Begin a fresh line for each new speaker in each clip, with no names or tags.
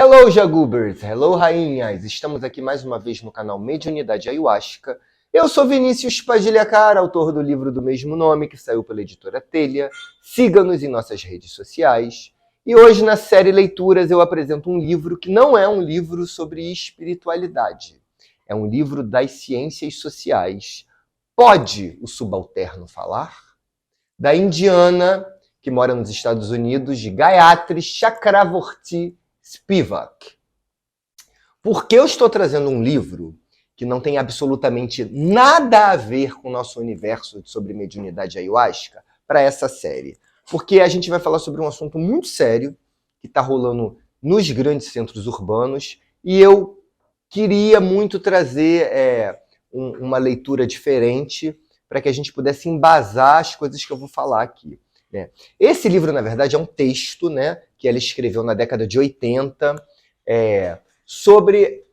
Hello, Jagubers! Hello, rainhas! Estamos aqui mais uma vez no canal Mediunidade Ayahuasca. Eu sou Vinícius Padilhacar, autor do livro do mesmo nome, que saiu pela editora Telha. Siga-nos em nossas redes sociais. E hoje, na série Leituras, eu apresento um livro que não é um livro sobre espiritualidade. É um livro das ciências sociais. Pode o subalterno falar? Da indiana, que mora nos Estados Unidos, de Gayatri Chakravorty Spivak. Por que eu estou trazendo um livro que não tem absolutamente nada a ver com o nosso universo sobre mediunidade ayahuasca para essa série? Porque a gente vai falar sobre um assunto muito sério que está rolando nos grandes centros urbanos e eu queria muito trazer uma leitura diferente para que a gente pudesse embasar as coisas que eu vou falar aqui. Né? Esse livro, na verdade, é um texto, né, que ela escreveu na década de 80 sobre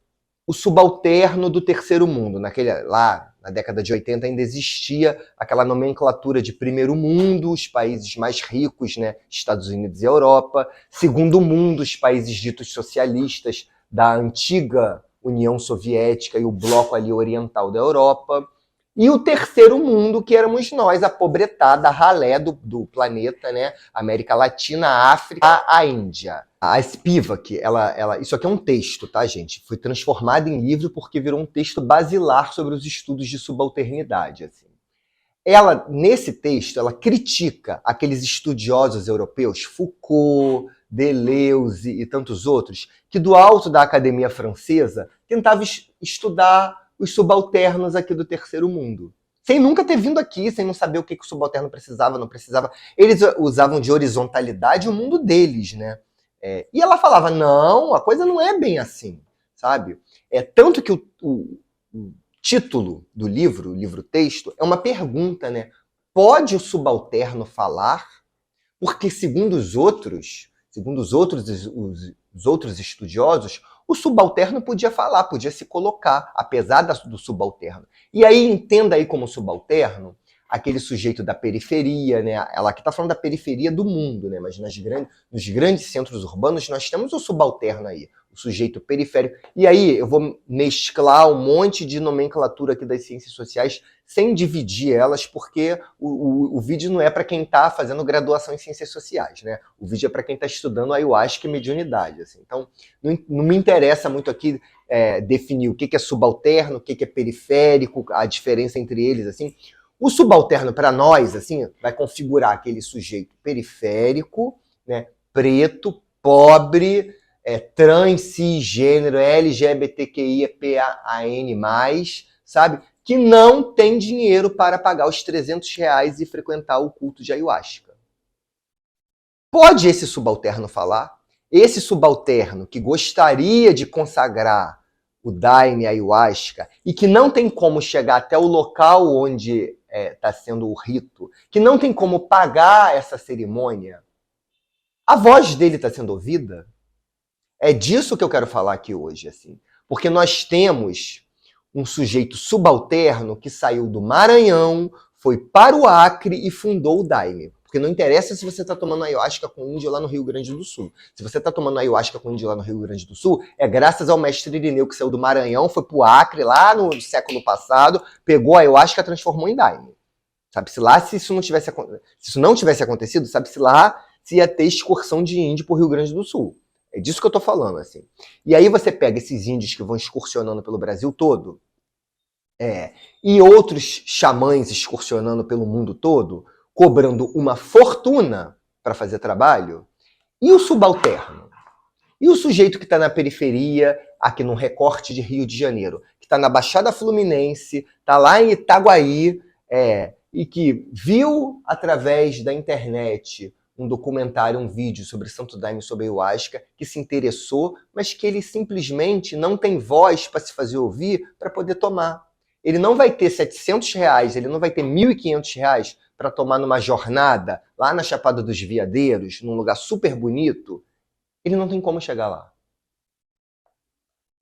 o subalterno do terceiro mundo. Lá, na década de 80, ainda existia aquela nomenclatura de primeiro mundo, os países mais ricos, né, Estados Unidos e Europa, segundo mundo, os países ditos socialistas da antiga União Soviética e o bloco ali oriental da Europa, e o terceiro mundo, que éramos nós, a pobretada, a ralé do planeta, né? América Latina, a África, a Índia. A Spivak, isso aqui é um texto, tá, gente? Foi transformado em livro porque virou um texto basilar sobre os estudos de subalternidade. Assim. Nesse texto, ela critica aqueles estudiosos europeus, Foucault, Deleuze e tantos outros, que do alto da academia francesa tentavam estudar os subalternos aqui do terceiro mundo. Sem nunca ter vindo aqui, sem não saber o que o subalterno precisava, não precisava. Eles usavam de horizontalidade o mundo deles, né? E ela falava, não, a coisa não é bem assim, sabe? Tanto que o título do livro, o livro-texto, é uma pergunta, né? Pode o subalterno falar? Porque, segundo os outros estudiosos, o subalterno podia falar, podia se colocar, apesar do subalterno. E aí, entenda aí como subalterno, aquele sujeito da periferia, né? Ela aqui está falando da periferia do mundo, né? Mas nos grandes centros urbanos nós temos o subalterno aí, o sujeito periférico. E aí eu vou mesclar um monte de nomenclatura aqui das ciências sociais sem dividir elas, porque o vídeo não é para quem está fazendo graduação em ciências sociais, né? O vídeo é para quem está estudando ayahuasca e mediunidade. Assim. Então, não me interessa muito aqui definir o que é subalterno, o que é periférico, a diferença entre eles, assim. O subalterno, para nós, assim, vai configurar aquele sujeito periférico, né, preto, pobre, trans, cisgênero, LGBTQIAPN+, sabe? Que não tem dinheiro para pagar os R$300 e frequentar o culto de ayahuasca. Pode esse subalterno falar? Esse subalterno que gostaria de consagrar o Daime ayahuasca e que não tem como chegar até o local onde está sendo o rito, que não tem como pagar essa cerimônia, a voz dele está sendo ouvida? É disso que eu quero falar aqui hoje, assim. Porque nós temos um sujeito subalterno que saiu do Maranhão, foi para o Acre e fundou o Daime. Porque não interessa se você está tomando ayahuasca com índio lá no Rio Grande do Sul. Se você está tomando ayahuasca com índio lá no Rio Grande do Sul, é graças ao mestre Irineu que saiu do Maranhão, foi para o Acre lá no século passado, pegou a ayahuasca e transformou em Daime. Sabe-se lá se isso não tivesse acontecido, sabe-se lá se ia ter excursão de índio para o Rio Grande do Sul. É disso que eu tô falando, assim. E aí você pega esses índios que vão excursionando pelo Brasil todo, e outros xamãs excursionando pelo mundo todo, cobrando uma fortuna para fazer trabalho, e o subalterno? E o sujeito que está na periferia, aqui no recorte de Rio de Janeiro, que está na Baixada Fluminense, está lá em Itaguaí, e que viu através da internet um documentário, um vídeo sobre Santo Daime, sobre ayahuasca, que se interessou, mas que ele simplesmente não tem voz para se fazer ouvir para poder tomar. Ele não vai ter R$700, ele não vai ter R$1.500 para tomar numa jornada lá na Chapada dos Veadeiros, num lugar super bonito. Ele não tem como chegar lá.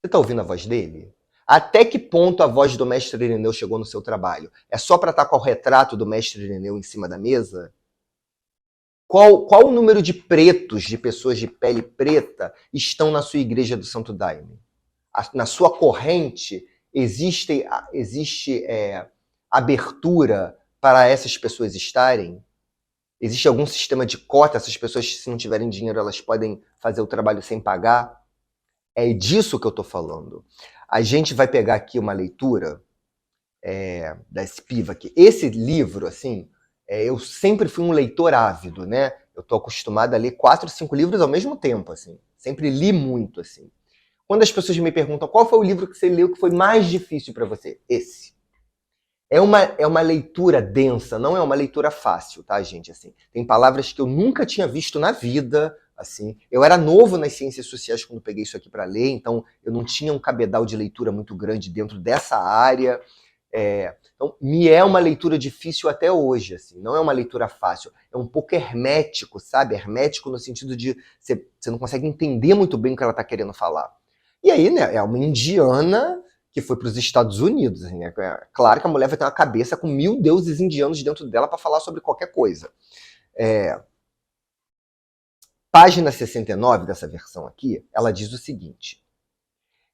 Você está ouvindo a voz dele? Até que ponto a voz do mestre Irineu chegou no seu trabalho? É só para estar com o retrato do mestre Irineu em cima da mesa? Qual o número de pretos, de pessoas de pele preta, estão na sua igreja do Santo Daime? Na sua corrente, existe abertura para essas pessoas estarem? Existe algum sistema de cota? Essas pessoas, se não tiverem dinheiro, elas podem fazer o trabalho sem pagar? É disso que eu estou falando. A gente vai pegar aqui uma leitura da Spivak. Esse livro, assim, eu sempre fui um leitor ávido, né? Eu estou acostumado a ler 4, 5 livros ao mesmo tempo, assim. Sempre li muito, assim. Quando as pessoas me perguntam qual foi o livro que você leu que foi mais difícil para você? Esse. É uma leitura densa, não é uma leitura fácil, tá, gente? Assim, tem palavras que eu nunca tinha visto na vida, assim. Eu era novo nas ciências sociais quando peguei isso aqui para ler, então eu não tinha um cabedal de leitura muito grande dentro dessa área. Então, me é uma leitura difícil até hoje, assim. Não é uma leitura fácil. É um pouco hermético, sabe? Hermético no sentido de você não consegue entender muito bem o que ela está querendo falar. E aí, né, é uma indiana que foi para os Estados Unidos. Assim, né? Claro que a mulher vai ter uma cabeça com 1000 deuses indianos dentro dela para falar sobre qualquer coisa. Página 69 dessa versão aqui, ela diz o seguinte: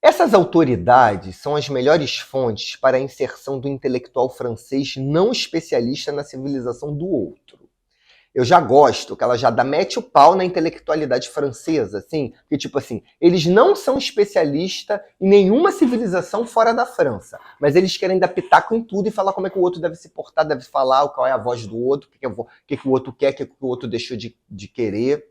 essas autoridades são as melhores fontes para a inserção do intelectual francês não especialista na civilização do outro. Eu já gosto que ela já mete o pau na intelectualidade francesa, assim, que tipo assim, eles não são especialistas em nenhuma civilização fora da França, mas eles querem dar pitaco em tudo e falar como é que o outro deve se portar, deve falar, qual é a voz do outro, o que o outro quer, o que o outro deixou de querer.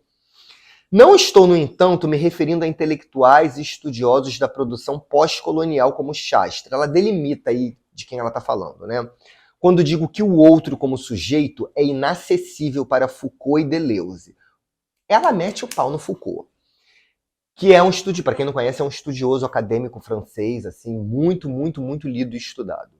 Não estou, no entanto, me referindo a intelectuais e estudiosos da produção pós-colonial como Shastra. Ela delimita aí de quem ela está falando, né? Quando digo que o outro como sujeito é inacessível para Foucault e Deleuze. Ela mete o pau no Foucault, que é um estudioso, para quem não conhece, é um estudioso acadêmico francês, assim, muito, muito, muito lido e estudado.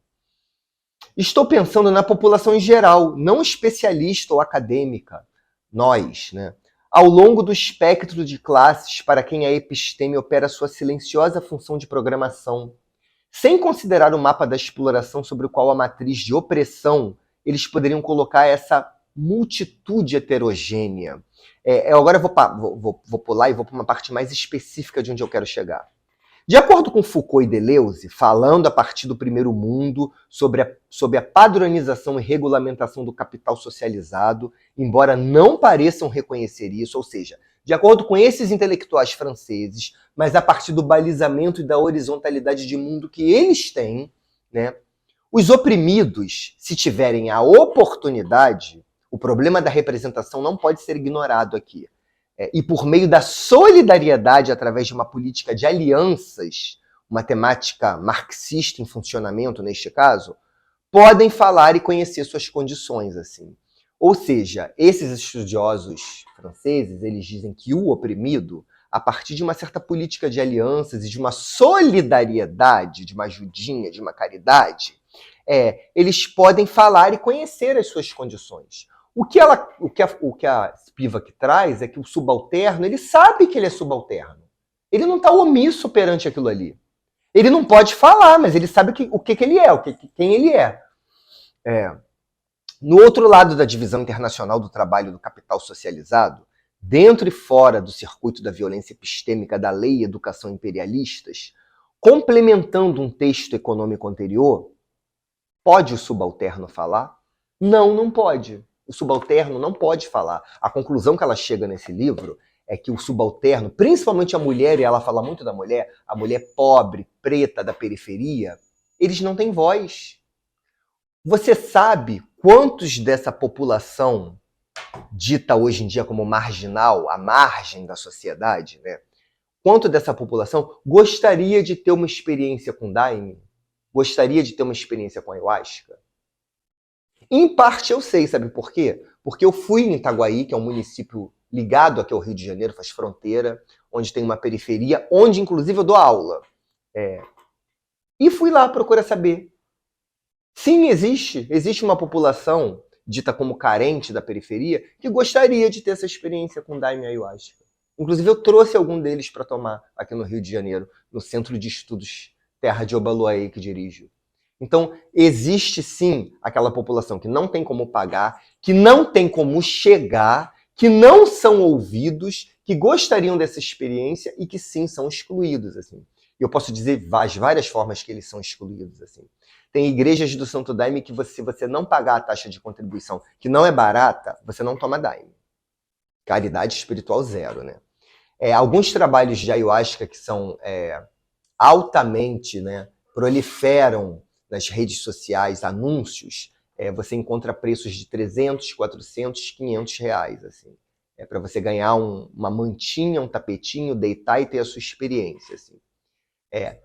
Estou pensando na população em geral, não especialista ou acadêmica, nós, né? Ao longo do espectro de classes para quem a episteme opera sua silenciosa função de programação. Sem considerar o mapa da exploração sobre o qual a matriz de opressão, eles poderiam colocar essa multitude heterogênea. Agora eu vou pular e vou para uma parte mais específica de onde eu quero chegar. De acordo com Foucault e Deleuze, falando a partir do primeiro mundo sobre a padronização e regulamentação do capital socializado, embora não pareçam reconhecer isso, ou seja, de acordo com esses intelectuais franceses, mas a partir do balizamento e da horizontalidade de mundo que eles têm, né, os oprimidos, se tiverem a oportunidade, o problema da representação não pode ser ignorado aqui. E por meio da solidariedade através de uma política de alianças, uma temática marxista em funcionamento neste caso, podem falar e conhecer suas condições, assim. Ou seja, esses estudiosos franceses, eles dizem que o oprimido, a partir de uma certa política de alianças e de uma solidariedade, de uma ajudinha, de uma caridade, eles podem falar e conhecer as suas condições. O que a Spivak traz é que o subalterno, ele sabe que ele é subalterno. Ele não está omisso perante aquilo ali. Ele não pode falar, mas ele sabe o que ele é, quem ele é. No outro lado da divisão internacional do trabalho do capital socializado, dentro e fora do circuito da violência epistêmica da lei e educação imperialistas, complementando um texto econômico anterior, pode o subalterno falar? Não, não pode. O subalterno não pode falar. A conclusão que ela chega nesse livro é que o subalterno, principalmente a mulher, e ela fala muito da mulher, a mulher pobre, preta, da periferia, eles não têm voz. Você sabe quantos dessa população dita hoje em dia como marginal, à margem da sociedade, né? Quanto dessa população gostaria de ter uma experiência com Daime? Gostaria de ter uma experiência com ayahuasca? Em parte eu sei, sabe por quê? Porque eu fui em Itaguaí, que é um município ligado aqui ao Rio de Janeiro, faz fronteira, onde tem uma periferia, onde inclusive eu dou aula. E fui lá procurar saber. Sim, existe uma população dita como carente da periferia que gostaria de ter essa experiência com Daime Ayahuasca. Inclusive eu trouxe algum deles para tomar aqui no Rio de Janeiro, no Centro de Estudos Terra de Obaluaê, que dirijo. Então, existe sim aquela população que não tem como pagar, que não tem como chegar, que não são ouvidos, que gostariam dessa experiência e que sim são excluídos, assim. Eu posso dizer as várias formas que eles são excluídos, assim. Tem igrejas do Santo Daime que se você não pagar a taxa de contribuição, que não é barata, você não toma Daime. Caridade espiritual zero, né? Alguns trabalhos de ayahuasca que são altamente, né, proliferam nas redes sociais, anúncios, você encontra preços de 300, 400, 500 reais, assim. Para você ganhar uma mantinha, um tapetinho, deitar e ter a sua experiência, assim.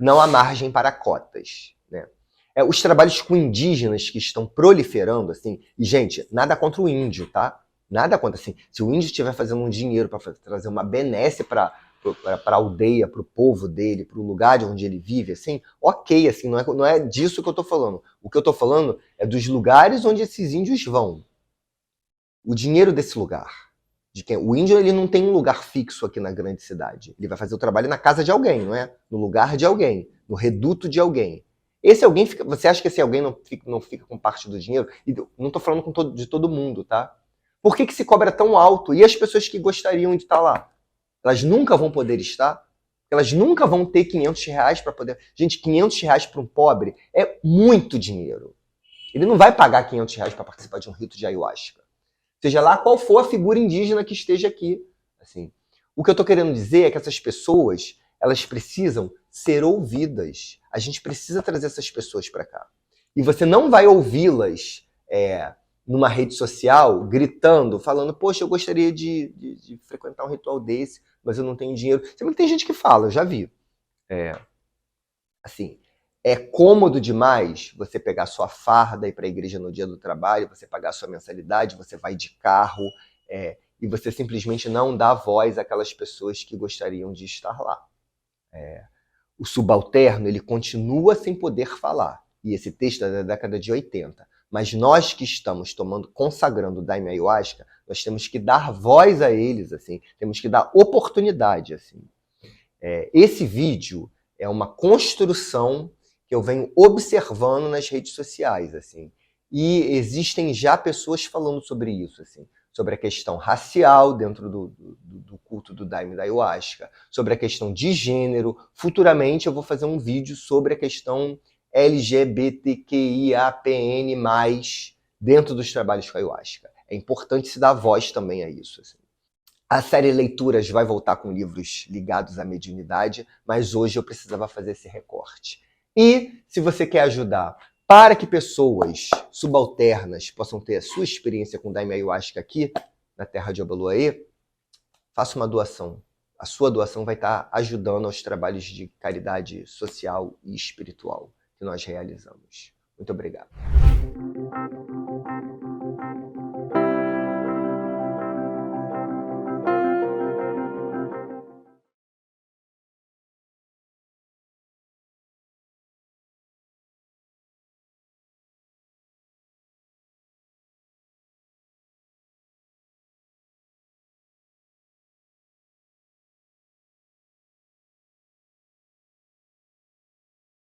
Não há margem para cotas, né? Os trabalhos com indígenas que estão proliferando, assim, e, gente, nada contra o índio, tá? Nada contra, assim, se o índio estiver fazendo um dinheiro para trazer uma benesse para a aldeia, para o povo dele, para o lugar de onde ele vive, assim, ok, assim, não é disso que eu estou falando. O que eu estou falando é dos lugares onde esses índios vão. O dinheiro desse lugar. O índio, ele não tem um lugar fixo aqui na grande cidade. Ele vai fazer o trabalho na casa de alguém, não é? No lugar de alguém, no reduto de alguém. Esse alguém fica. Você acha que esse alguém não fica com parte do dinheiro? E não estou falando de todo mundo, tá? Por que se cobra tão alto? E as pessoas que gostariam de estar lá? Elas nunca vão poder estar? Elas nunca vão ter 500 reais para poder... Gente, 500 reais para um pobre é muito dinheiro. Ele não vai pagar 500 reais para participar de um rito de ayahuasca. Seja lá qual for a figura indígena que esteja aqui. Assim, o que eu estou querendo dizer é que essas pessoas, elas precisam ser ouvidas. A gente precisa trazer essas pessoas para cá. E você não vai ouvi-las numa rede social, gritando, falando, poxa, eu gostaria de frequentar um ritual desse, mas eu não tenho dinheiro. Sempre tem gente que fala, eu já vi. Assim, é cômodo demais você pegar sua farda e ir para a igreja no dia do trabalho, você pagar sua mensalidade, você vai de carro, e você simplesmente não dá voz àquelas pessoas que gostariam de estar lá. O subalterno, ele continua sem poder falar. E esse texto é da década de 80. Mas nós que estamos consagrando o Daime Ayahuasca, nós temos que dar voz a eles, assim, temos que dar oportunidade. Assim. Esse vídeo é uma construção que eu venho observando nas redes sociais, assim. E existem já pessoas falando sobre isso, assim, sobre a questão racial dentro do culto do Daime da Ayahuasca, sobre a questão de gênero. Futuramente eu vou fazer um vídeo sobre a questão LGBTQIAPN+, dentro dos trabalhos com a Ayahuasca. É importante se dar voz também a isso, assim. A série Leituras vai voltar com livros ligados à mediunidade, mas hoje eu precisava fazer esse recorte. E se você quer ajudar para que pessoas subalternas possam ter a sua experiência com Daime Ayahuasca aqui na terra de Obaloaê, faça uma doação. A sua doação vai estar ajudando aos trabalhos de caridade social e espiritual que nós realizamos. Muito obrigado.